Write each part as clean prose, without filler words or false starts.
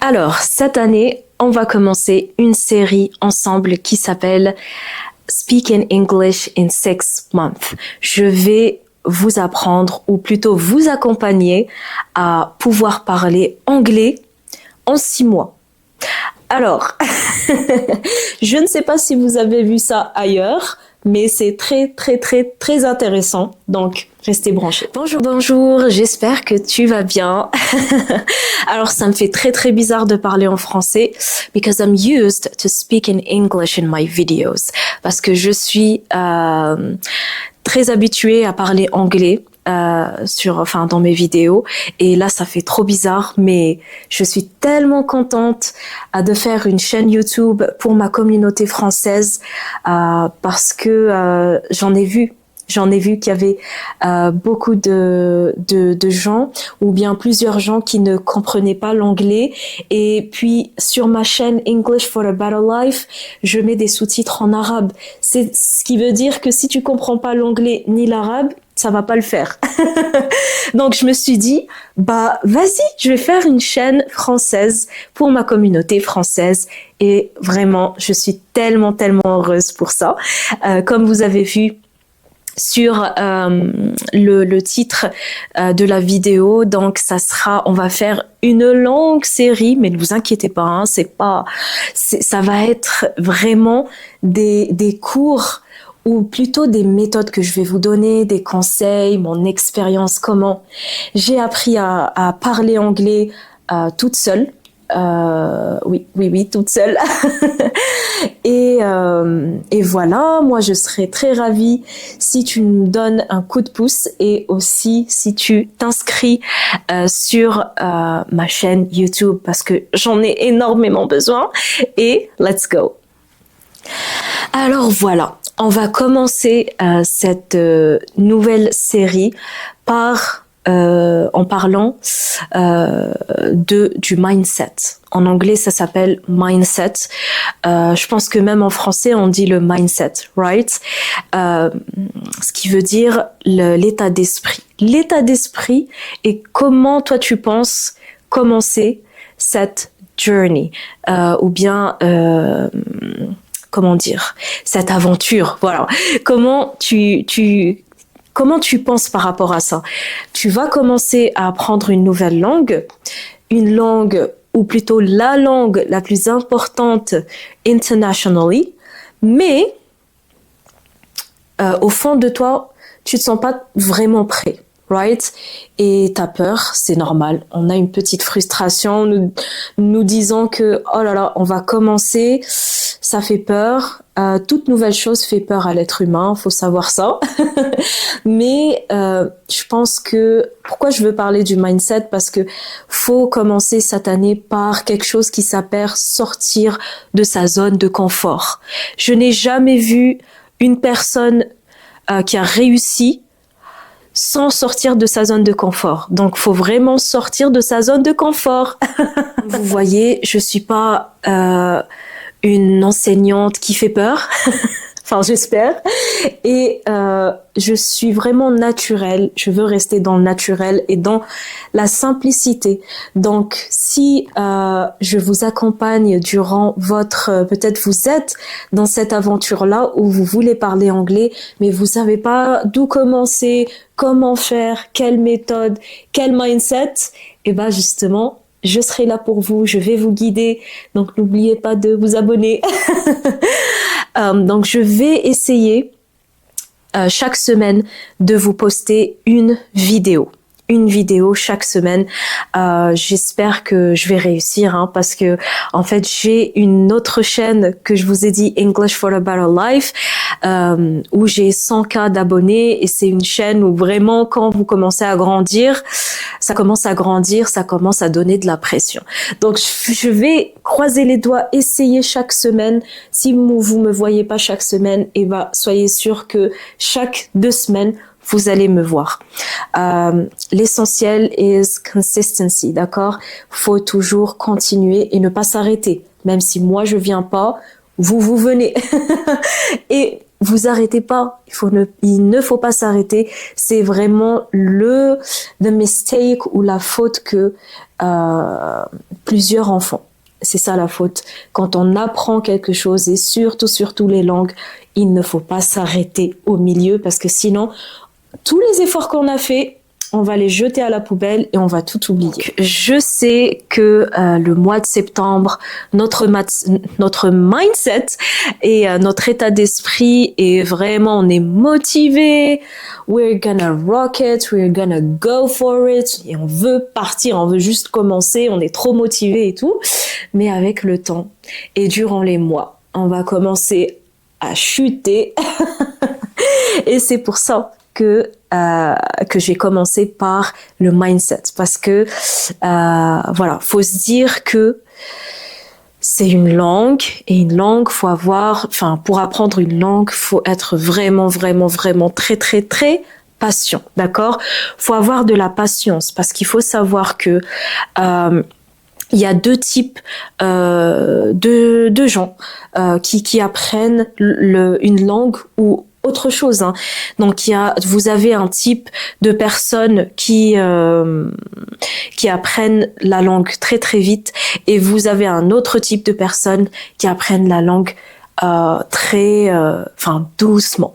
Alors, cette année, on va commencer une série ensemble qui s'appelle Speak in English in 6 months. Je vais vous apprendre, ou plutôt vous accompagner à pouvoir parler anglais en 6 mois. Alors, je ne sais pas si vous avez vu ça ailleurs, mais c'est très intéressant. Donc, restez branchés. Bonjour, j'espère que tu vas bien. Alors, ça me fait très bizarre de parler en français because I'm used to speak in English in my videos. Parce que je suis très habituée à parler anglais dans mes vidéos, et là ça fait trop bizarre, mais je suis tellement contente de faire une chaîne YouTube pour ma communauté française parce que j'en ai vu qu'il y avait beaucoup de gens, ou bien plusieurs gens qui ne comprenaient pas l'anglais. Et puis sur ma chaîne English for a Better Life, je mets des sous-titres en arabe. C'est ce qui veut dire que si tu comprends pas l'anglais ni l'arabe, ça va pas le faire. Donc je me suis dit, vas-y, je vais faire une chaîne française pour ma communauté française. Et vraiment, je suis tellement heureuse pour ça. Comme vous avez vu sur le titre de la vidéo, donc on va faire une longue série, mais ne vous inquiétez pas, hein, ça va être vraiment des cours, ou plutôt des méthodes que je vais vous donner, des conseils, mon expérience, comment j'ai appris à parler anglais toute seule. Oui, toute seule. Et voilà, moi je serais très ravie si tu me donnes un coup de pouce, et aussi si tu t'inscris sur ma chaîne YouTube, parce que j'en ai énormément besoin. Et let's go. Alors voilà, on va commencer cette nouvelle série en parlant du mindset. En anglais, ça s'appelle mindset. Je pense que même en français, on dit le mindset, right? Ce qui veut dire l'état d'esprit. L'état d'esprit, et comment toi tu penses commencer cette journey, ou bien comment dire, cette aventure. Voilà. Comment tu penses par rapport à ça? Tu vas commencer à apprendre une nouvelle langue, une langue, ou plutôt la langue la plus importante internationally, mais au fond de toi, tu te sens pas vraiment prêt, right? Et t'as peur, c'est normal. On a une petite frustration, nous disant que oh là là, on va commencer, ça fait peur. Toute nouvelle chose fait peur à l'être humain, faut savoir ça. Mais je pense que, pourquoi je veux parler du mindset, parce que faut commencer cette année par quelque chose qui s'appelle sortir de sa zone de confort. Je n'ai jamais vu une personne qui a réussi sans sortir de sa zone de confort. Donc, faut vraiment sortir de sa zone de confort. Vous voyez, je suis pas une enseignante qui fait peur. Enfin, j'espère. Et je suis vraiment naturelle. Je veux rester dans le naturel et dans la simplicité. Donc, si je vous accompagne durant peut-être vous êtes dans cette aventure-là où vous voulez parler anglais, mais vous savez pas d'où commencer, comment faire, quelle méthode, quel mindset, et justement, je serai là pour vous, je vais vous guider. Donc, n'oubliez pas de vous abonner. Donc, je vais essayer chaque semaine de vous poster une vidéo chaque semaine. J'espère que je vais réussir, hein, parce que en fait j'ai une autre chaîne que je vous ai dit, English for a Better Life, où j'ai 100K d'abonnés, et c'est une chaîne où vraiment quand vous commencez à grandir, ça commence à donner de la pression. Donc je vais croiser les doigts, essayer chaque semaine. Si vous me voyez pas chaque semaine, soyez sûr que chaque 2 semaines vous allez me voir. L'essentiel is consistency, d'accord? Faut toujours continuer et ne pas s'arrêter. Même si moi je viens pas, vous venez. Et vous arrêtez pas. Il ne faut pas s'arrêter. C'est vraiment the mistake ou la faute que plusieurs enfants. C'est ça la faute. Quand on apprend quelque chose et surtout les langues, il ne faut pas s'arrêter au milieu parce que sinon, tous les efforts qu'on a faits, on va les jeter à la poubelle et on va tout oublier. Je sais que le mois de septembre, notre mindset et notre état d'esprit est vraiment, on est motivé. We're gonna rock it, we're gonna go for it. Et on veut partir, on veut juste commencer, on est trop motivé et tout. Mais avec le temps et durant les mois, on va commencer à chuter. Et c'est pour ça que j'ai commencé par le mindset parce que voilà, faut se dire que c'est une langue et une langue faut avoir, enfin pour apprendre une langue, faut être vraiment très patient, d'accord? Faut avoir de la patience parce qu'il faut savoir que il y a deux types de gens qui apprennent une langue ou autre chose, hein. Donc vous avez un type de personnes qui apprennent la langue très vite et vous avez un autre type de personnes qui apprennent la langue doucement.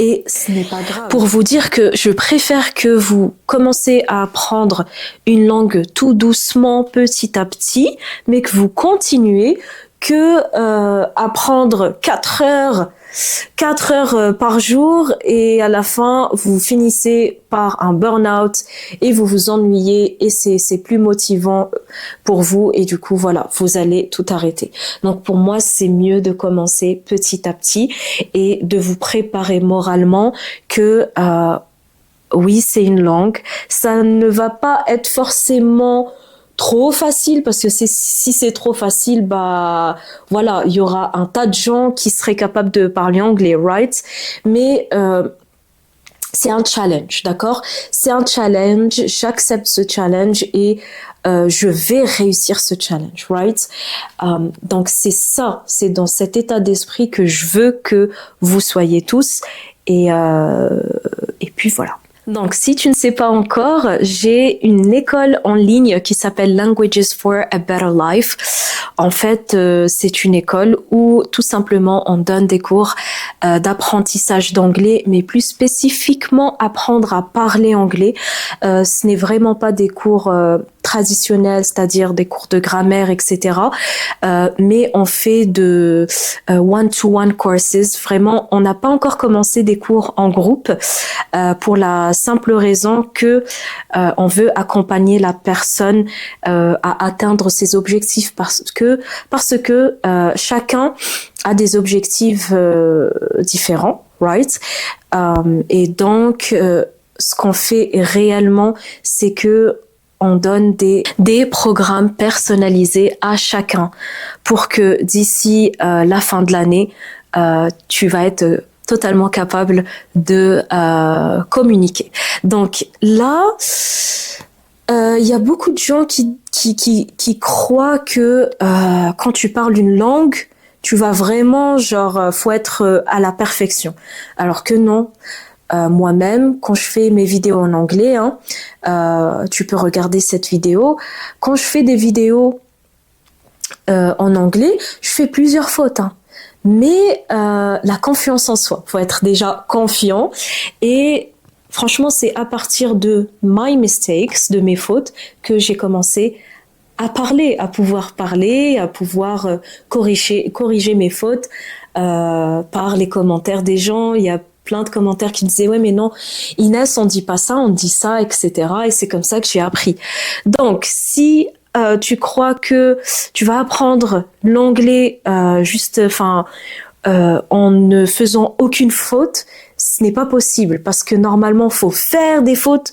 Et ce n'est pas grave. Pour vous dire que je préfère que vous commencez à apprendre une langue tout doucement, petit à petit, mais que vous continuez que apprendre 4 heures par jour et à la fin vous finissez par un burn-out et vous vous ennuyez et c'est plus motivant pour vous et du coup voilà, vous allez tout arrêter. Donc pour moi c'est mieux de commencer petit à petit et de vous préparer moralement que oui c'est une langue, ça ne va pas être forcément trop facile parce que si c'est trop facile, bah voilà, il y aura un tas de gens qui seraient capables de parler anglais, right? Mais c'est un challenge, d'accord? C'est un challenge, j'accepte ce challenge et je vais réussir ce challenge, right? Donc c'est dans cet état d'esprit que je veux que vous soyez tous et puis voilà. Donc, si tu ne sais pas encore, j'ai une école en ligne qui s'appelle Languages for a Better Life. En fait, c'est une école où tout simplement on donne des cours d'apprentissage d'anglais, mais plus spécifiquement apprendre à parler anglais. Ce n'est vraiment pas des cours traditionnels, c'est-à-dire des cours de grammaire, etc. Mais on fait de one-to-one courses. Vraiment, on n'a pas encore commencé des cours en groupe pour la simple raison que on veut accompagner la personne à atteindre ses objectifs parce que chacun a des objectifs différents, right? Et donc ce qu'on fait réellement, c'est que on donne des programmes personnalisés à chacun pour que d'ici la fin de l'année, tu vas être totalement capable de communiquer. Donc là, il y a beaucoup de gens qui croient que quand tu parles une langue, tu vas vraiment faut être à la perfection. Alors que non. Moi-même, quand je fais mes vidéos en anglais, tu peux regarder cette vidéo. Quand je fais des vidéos en anglais, je fais plusieurs fautes. Mais la confiance en soi, faut être déjà confiant. Et franchement, c'est à partir de my mistakes, de mes fautes, que j'ai commencé à parler, à pouvoir corriger mes fautes par les commentaires des gens. Il y a plein de commentaires qui disaient ouais mais non Inès on dit pas ça, on dit ça, etc. Et c'est comme ça que j'ai appris. Donc si tu crois que tu vas apprendre l'anglais en ne faisant aucune faute, ce n'est pas possible parce que normalement faut faire des fautes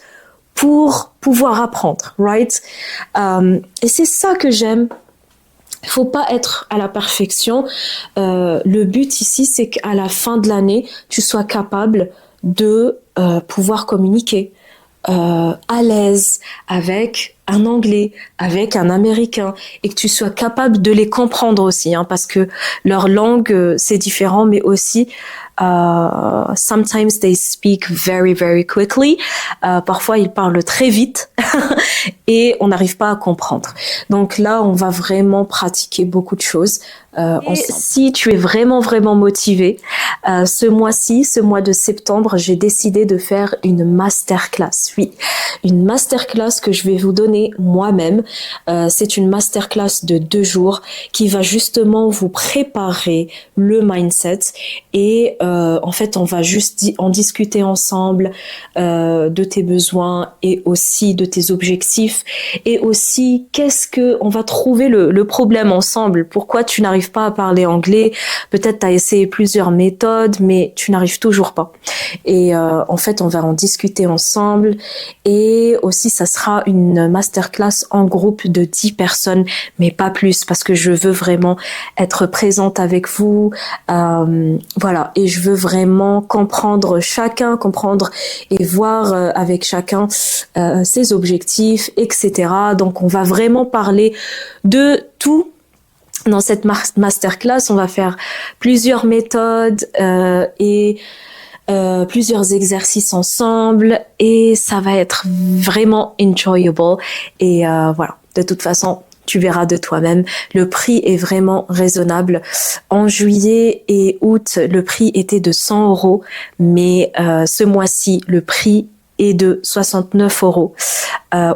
pour pouvoir apprendre, right? Et c'est ça que j'aime. Il faut pas être à la perfection. Le but ici, c'est qu'à la fin de l'année, tu sois capable de pouvoir communiquer à l'aise avec un anglais, avec un américain, et que tu sois capable de les comprendre aussi, parce que leur langue, c'est différent, mais aussi Sometimes they speak very, very quickly. Parfois, ils parlent très vite et on n'arrive pas à comprendre. Donc là, on va vraiment pratiquer beaucoup de choses. Et si tu es vraiment, vraiment motivé, ce mois-ci, ce mois de septembre, j'ai décidé de faire une masterclass. Oui, une masterclass que je vais vous donner moi-même. C'est une masterclass de 2 jours qui va justement vous préparer le mindset et en fait, on va juste en discuter ensemble de tes besoins et aussi de tes objectifs et aussi on va trouver le problème ensemble. Pourquoi tu n'arrives pas à parler anglais? Peut-être tu as essayé plusieurs méthodes, mais tu n'arrives toujours pas. Et en fait, on va en discuter ensemble. Et aussi, ça sera une masterclass en groupe de 10 personnes, mais pas plus, parce que je veux vraiment être présente avec vous. Voilà, et je veux vraiment comprendre et voir avec chacun ses objectifs, etc. Donc, on va vraiment parler de tout. Dans cette masterclass, on va faire plusieurs méthodes et plusieurs exercices ensemble et ça va être vraiment enjoyable. Et voilà, de toute façon, tu verras de toi-même. Le prix est vraiment raisonnable. En juillet et août, le prix était de 100 €, mais ce mois-ci, le prix est de 69 €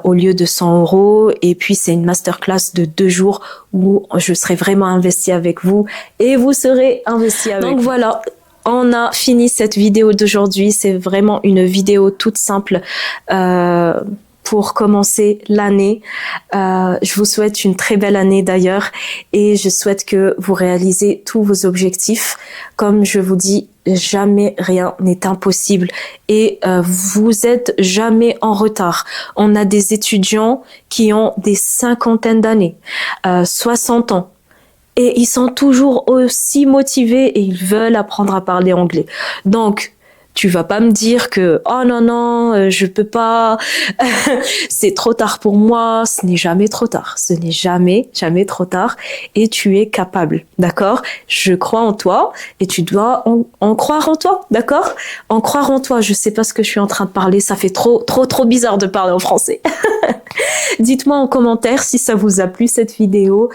au lieu de 100 €. Et puis, c'est une masterclass de 2 jours où je serai vraiment investie avec vous et vous serez investis avec moi. Donc voilà, on a fini cette vidéo d'aujourd'hui. C'est vraiment une vidéo toute simple pour commencer l'année. Je vous souhaite une très belle année d'ailleurs et je souhaite que vous réalisez tous vos objectifs. Comme je vous dis, jamais rien n'est impossible et vous êtes jamais en retard. On a des étudiants qui ont des 50aines d'années, 60 ans. Et ils sont toujours aussi motivés et ils veulent apprendre à parler anglais. Donc, tu vas pas me dire que oh non, je peux pas, c'est trop tard pour moi. Ce n'est jamais trop tard. Ce n'est jamais trop tard. Et tu es capable, d'accord? Je crois en toi et tu dois en croire en toi, d'accord? En croire en toi. Je sais pas ce que je suis en train de parler. Ça fait trop bizarre de parler en français. Dites-moi en commentaire si ça vous a plu cette vidéo.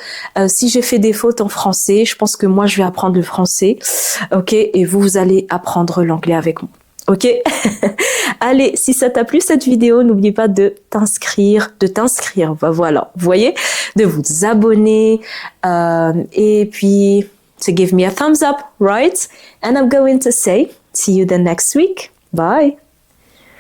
Si j'ai fait des fautes en français, je pense que moi je vais apprendre le français, ok? Et vous allez apprendre l'anglais avec moi, ok? Allez, si ça t'a plu cette vidéo, n'oublie pas de t'inscrire, voilà, vous voyez, de vous abonner et puis to give me a thumbs up, right? And I'm going to say, see you the next week. Bye.